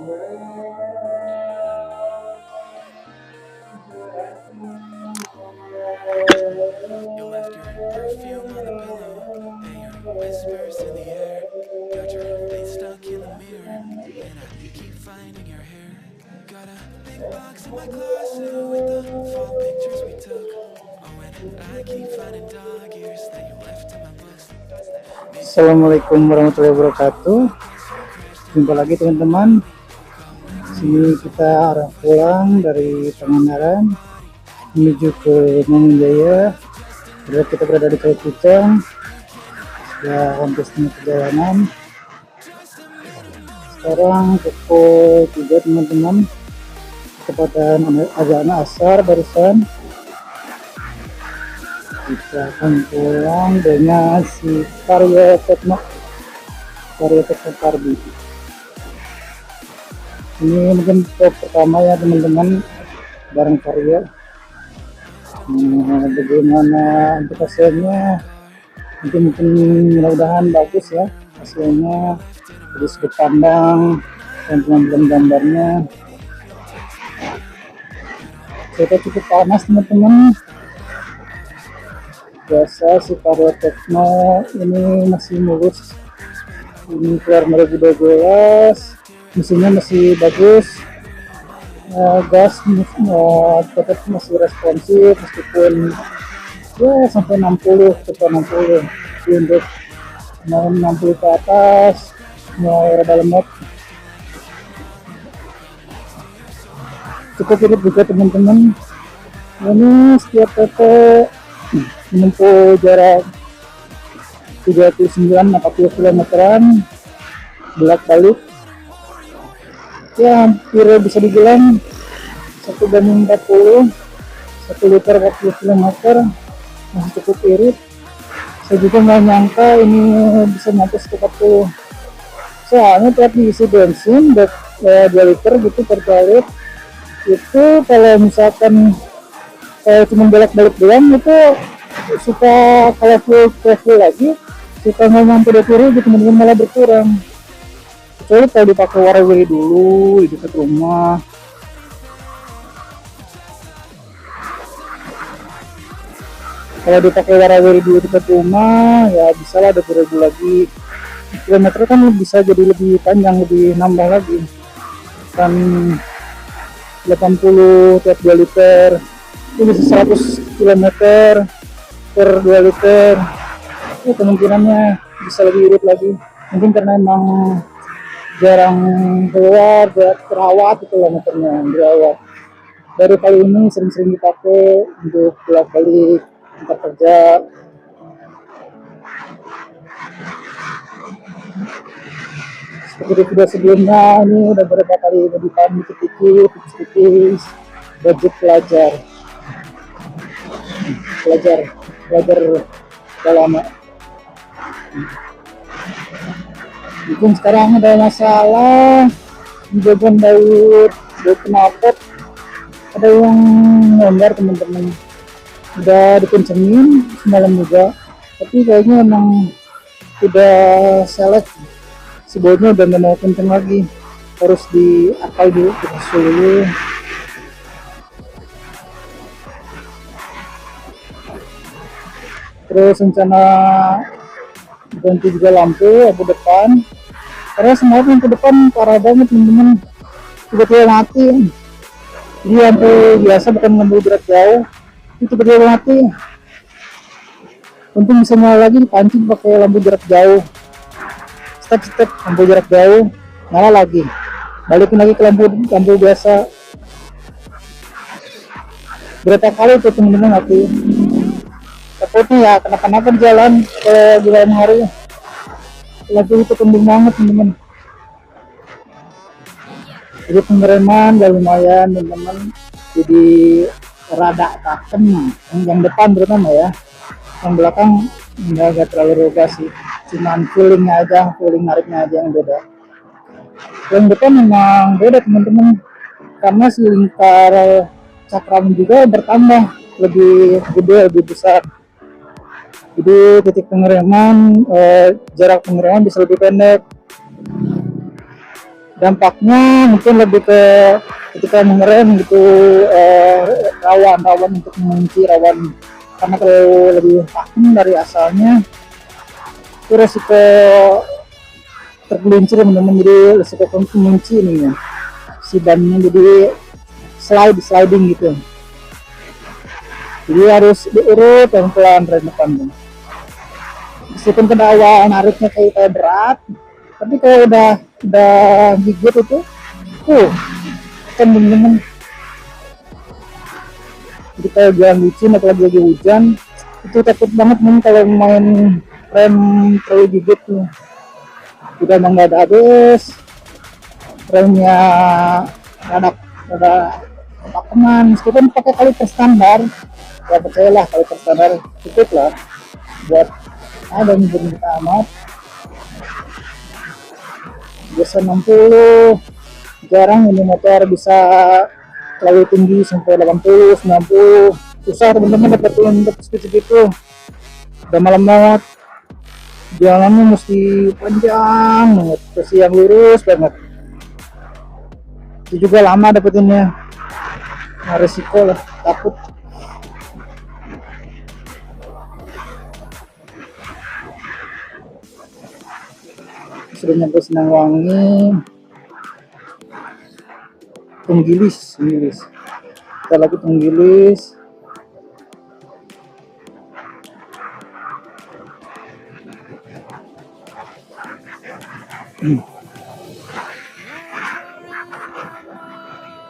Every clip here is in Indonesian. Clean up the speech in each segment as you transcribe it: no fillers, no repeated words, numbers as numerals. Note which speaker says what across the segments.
Speaker 1: You left your perfume on the pillow and your whispers in the air. Got your face stuck in the mirror, and I keep finding your hair. Got a big box in my closet with the fall pictures we took. Oh, and I keep finding dog ears that you left in my books.
Speaker 2: Assalamualaikum warahmatullahi wabarakatuh. Jumpa lagi teman-teman. Sini kita arah pulang dari Pangandaran menuju ke Mangun Jaya. Kita berada di Kali Pucang. Sudah hampir setengah perjalanan. Sekarang pukul 3 teman-teman. Kecepatan azan asar barusan. Kita akan pulang dengan si Karya Tekno Karbi. Ini mungkin vlog pertama ya teman-teman bareng Karya. Bagaimana untuk hasilnya nanti mungkin mudah-mudahan bagus ya hasilnya dari sudut pandang dan pengambilan gambarnya. Kita cukup panas teman-teman. Biasa si Karya Tekno ini masih mulus, ini keluar 2012, mesinnya masih bagus, gas tetap masih responsif meskipun ya sampai 60 untuk 60 ke atas mau rada lemot. Cukup irit juga teman-teman. Ini setiap PT menempuh jarak 39-40 kilometeran bolak-balik ya, hampir bisa dibilang 1/40, 1 liter 40 km, masih cukup irit. Saya juga nggak nyangka ini bisa nyampe 40, soalnya tiap diisi bensin 2 liter gitu per kali itu, kalau misalkan cuma bolak-balik doang itu suka kalau full lagi suka nggak nyampe 20 gitu, teman-teman, malah berkurang. Kecuali kalau dipakai warawiri dulu di dekat rumah. Kalau dipakai warawiri dulu di dekat rumah ya bisa lah 20.000 lagi. Kilometer kan bisa jadi lebih panjang, lebih nambah lagi kan 80 tiap 2 liter itu bisa 100 km per 2 liter. Kemungkinannya bisa lebih irit lagi, mungkin karena emang jarang keluar, terawat itu kilometernya dirawat. Baru kali ini sering-sering dipakai untuk bolak-balik tempat kerja. Seperti di video sebelumnya, ini udah beberapa kali modifikasi tipis-tipis budget pelajar udah lama. Mungkin sekarang ada masalah di bagian baut knalpot, ada yang melanggar teman-teman. Udah dikencengin semalam juga, tapi kayaknya emang udah selek, si bautnya udah nggak mau kenceng lagi, harus diakal dulu, disusul dulu. Terus rencana ganti juga lampu depan, karena semua lampu depan parah banget teman-teman, tiba-tiba mati. Jadi lampu biasa bukan lampu jarak jauh itu tiba-tiba mati. Untung bisa nyala lagi, dipancing pakai lampu jarak jauh, step lampu jarak jauh nyala lagi, balikin lagi ke lampu biasa. Berapa kali tuh teman-teman mati. Takutnya ya kenapa-napa di jalan di malam hari. Lagi itu penting banget teman-teman. Jadi pengereman gak lumayan teman-teman, jadi rada takem yang depan terutama ya, yang belakang nggak terlalu roga sih, cuman feeling nariknya aja yang beda. Yang depan memang beda teman-teman, karena si lingkar cakram juga bertambah, lebih gede, lebih besar. Jadi titik pengereman, jarak pengereman bisa lebih pendek. dampaknya mungkin lebih ke ketika mengerem gitu, rawan untuk mengunci, rawan karena kalau lebih tahan dari asalnya itu resiko tergelincir teman-teman, jadi resiko mengunci ini ya, si bannya jadi sliding gitu, jadi harus diurut pelan-pelan dari depan tuh. Meskipun pada awal nariknya kayak berat, tapi kalau udah gigit itu kan temen-temen. Jadi kalau jalan licin apalagi lagi hujan itu takut banget nih kalau main rem terlalu gigit tuh, udah emang nggak ada habis remnya, ada pakeman. Meskipun pakai kaliper standar, ya percayalah kaliper standar cukup lah buat ada yang amat. Biasa 60, jarang ini motor bisa terlalu tinggi sampai 80, 90. Susah teman-teman dapetin speed segitu. Udah malam banget, jalannya mesti panjang banget, terus yang lurus banget. Itu juga lama dapetinnya, nah resiko lah, takut. Sudah nyampe Senangwangi, Tunggilis. Kita lagi Tunggilis.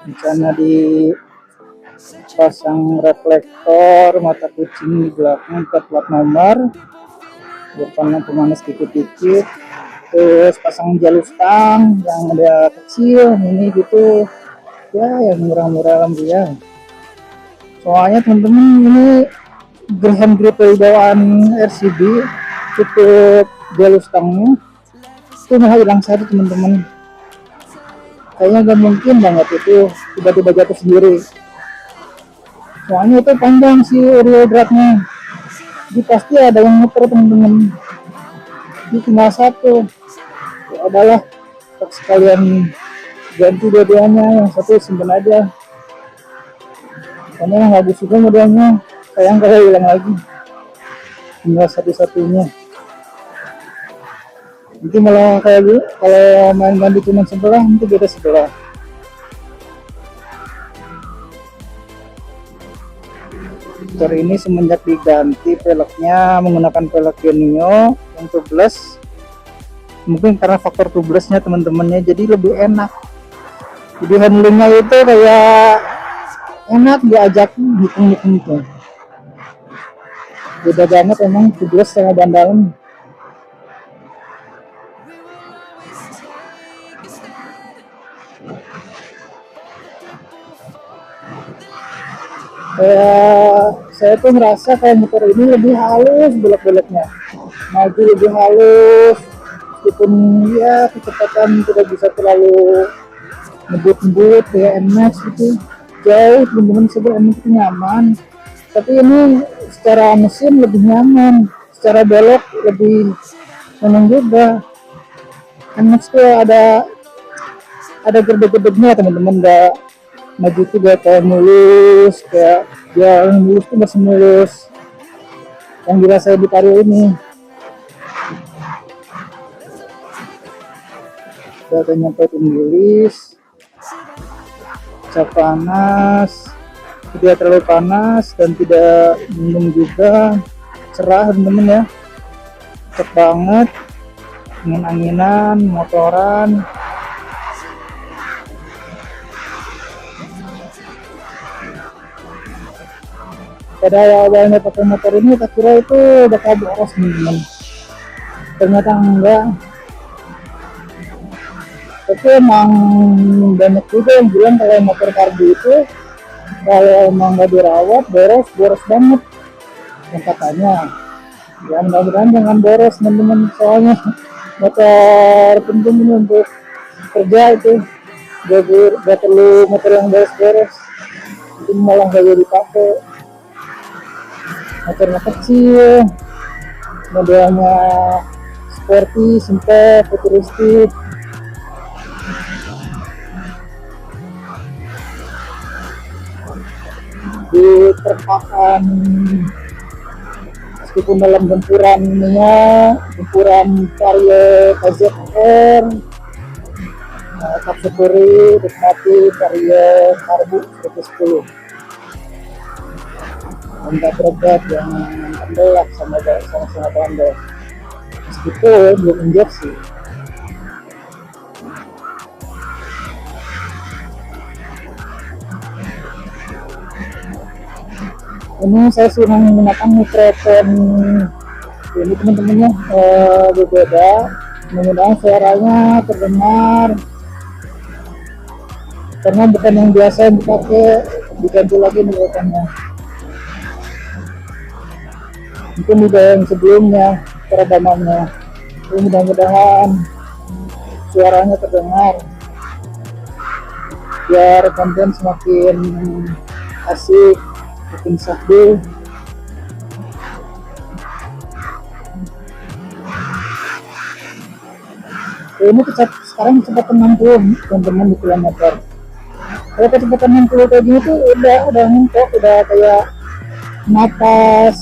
Speaker 2: Rencana dipasang reflektor mata kucing di belakang buat plat nomor, depannya pemanas dikit-dikit, terus pasang jalur stang yang ada kecil ini gitu ya, yang murah-murah alhamdulillah. Soalnya teman-teman ini Graham Gripple bawaan RCB, cukup jalur stangnya itu malah hilang satu teman-teman. Kayaknya gak mungkin banget itu tiba-tiba jatuh sendiri, soalnya itu panjang sih reel dratnya, jadi pasti ada yang muter teman-teman. Ini cuma satu, ya adalah sekalian ganti dua-duanya, yang satu simpen aja karena yang bagus juga modelnya, sayang kalau hilang lagi, tinggal satu-satunya. Nanti malah kayak gitu, kalau main ganti cuma sebelah, nanti beda sebelah. Motor ini semenjak diganti peleknya menggunakan pelek Genio yang tubeless, mungkin karena faktor tubelessnya teman-temannya, jadi lebih enak. Jadi handlingnya itu kayak enak, diajak hitung-hitung gitu. Beda banget emang tubeless sama ban dalam. Saya tuh merasa kayak motor ini lebih halus belok-beloknya, maju lebih halus, meskipun ya kecepatan tidak bisa terlalu ngebut-ngebut kayak NMAX gitu, jauh teman-teman. Sebenarnya NMAX itu nyaman, tapi ini secara mesin lebih nyaman, secara belok lebih senang juga. NMAX tuh ada gede-gedenya teman-teman, nggak maju tuh gak kayak mulus, kayak yang mulus tuh masih mulus yang dirasa di Vario ini. Udah nyampe Tunggilis, cap panas, tidak terlalu panas dan tidak mendung juga, cerah teman-teman ya, cek banget, angin-anginan, motoran. Pada awalnya pakai motor ini tak kira itu bakal boros teman-teman, ternyata enggak. Tapi emang banyak juga yang bilang kalau motor karbu itu kalau emang nggak dirawat boros banget yang katanya. Ya mudah-mudahan jangan boros teman-teman, soalnya motor penting ini untuk kerja itu, gak perlu motor yang beres-beres, itu malah gak jadi dipakai. Motornya kecil, modelnya sporty, simple, futuristik. di perempatan, meskipun dalam gempuran karya KZR, tetap syukuri nikmati karya Karbu 10 Honda berobat yang andal lah sama Honda, meskipun belum injeksi. Ini saya sudah menggunakan mikrofon ini teman-temannya, berbeda, mudah-mudahan suaranya terdengar karena bukan yang biasa yang dipakai, diganti lagi mikrofonnya. Mungkin udah yang sebelumnya peradamannya, mudah-mudahan suaranya terdengar biar konten semakin asik, makin sahdu. Ini sekarang kecepatan 60 teman-teman di kilometer. Kalau kecepatan 60 kayak gini tuh udah mentok, udah kayak napas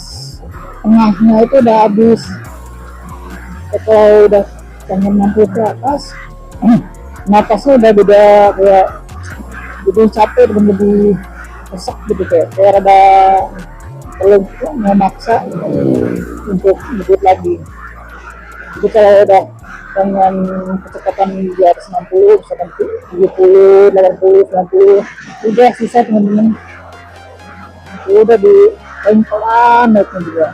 Speaker 2: tengahnya itu udah habis. Kalau udah pengen 60 ke atas, napasnya udah beda, kayak lebih capek dan lebih sesak gitu, kayak ada perlu memaksa untuk ngebut lagi. Jadi kalau udah dengan kecepatan di atas 60, misalkan 70, 80, 90, udah sisa teman-teman, udah di pelan naiknya juga.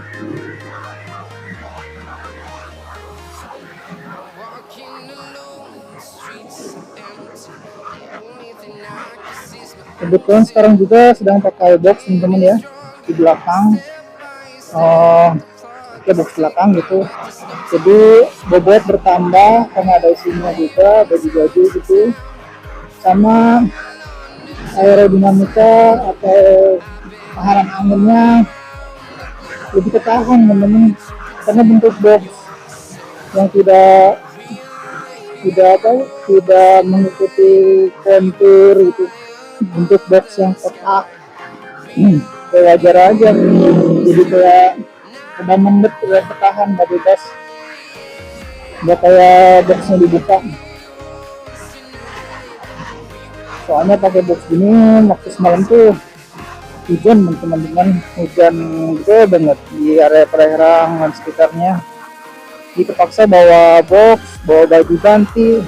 Speaker 2: Kebetulan sekarang juga sedang pakai box teman-teman ya, di belakang, box belakang gitu, jadi bobot bertambah karena ada isinya juga, baju-baju gitu, sama aerodinamika atau tahanan anginnya lebih ketahan teman-teman, karena bentuk box yang tidak mengikuti kontur gitu, bentuk box yang kotak, kayak wajar aja, jadi kayak udah mendek, udah ketahan, nggak bebas, nggak kayak boxnya dibuka. Soalnya pakai box gini waktu semalam tuh hujan teman-teman, hujan gede banget di area Parahirang dan sekitarnya. Jadi terpaksa bawa box, bawa baju ganti,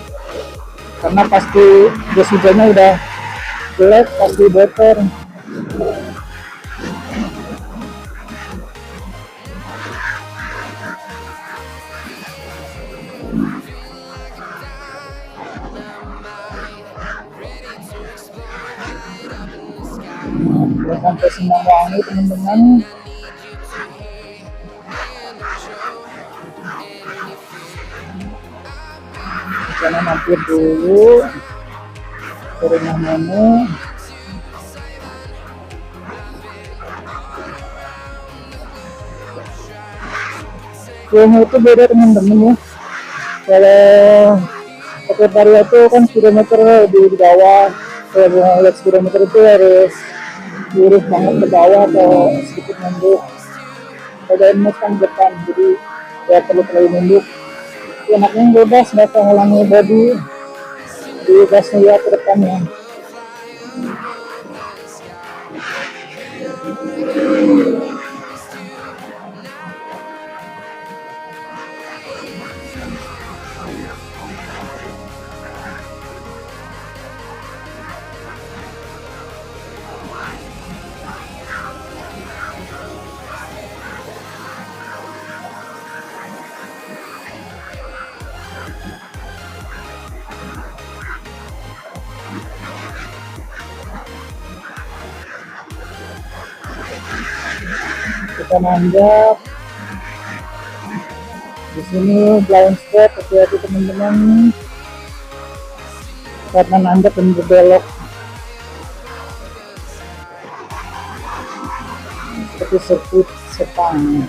Speaker 2: karena pasti jas hujannya udah jelek, pasti bocor. Sampai Semangwangi teman-teman, karena mampir dulu ke rumah nenek. Kilometer itu beda teman-teman ya, kalau Sekretariat itu kan kilometer di bawah, kalau lihat kilometer itu harus lurus banget ke bawah atau sedikit nunduk. Kalau ini kan depan, jadi ya perlu terlalu nunduk. Enaknya bebas, nggak mengulangi body di gasnya ya ke depannya. Kita nanjak di sini, blind spot, hati-hati teman-teman karena nanjak dan berbelok seperti sirkuit Sepang.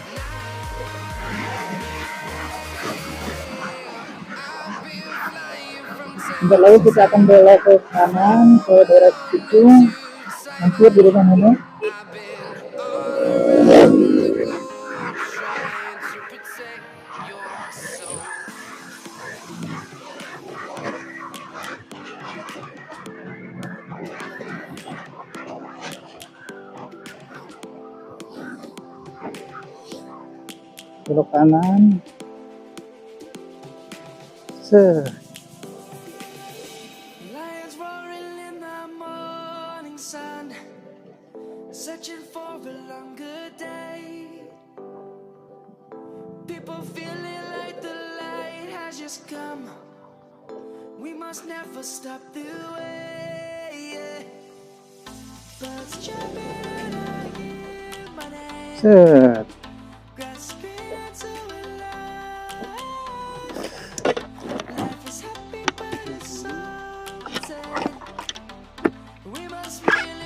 Speaker 2: Bentar lagi kita akan belok ke kanan ke daerah Cikung, hampir di rumah ini.
Speaker 1: trying to protect your soul.
Speaker 2: Belok kanan. Set.
Speaker 1: Lions roaring in the morning sun, searching for a longer day. People feeling like the light has just come. We must never stop the way. Yeah. Birds jumping and I hear my name,
Speaker 2: Set.
Speaker 1: grasping into a life. Life is happy but it's so sad. We must really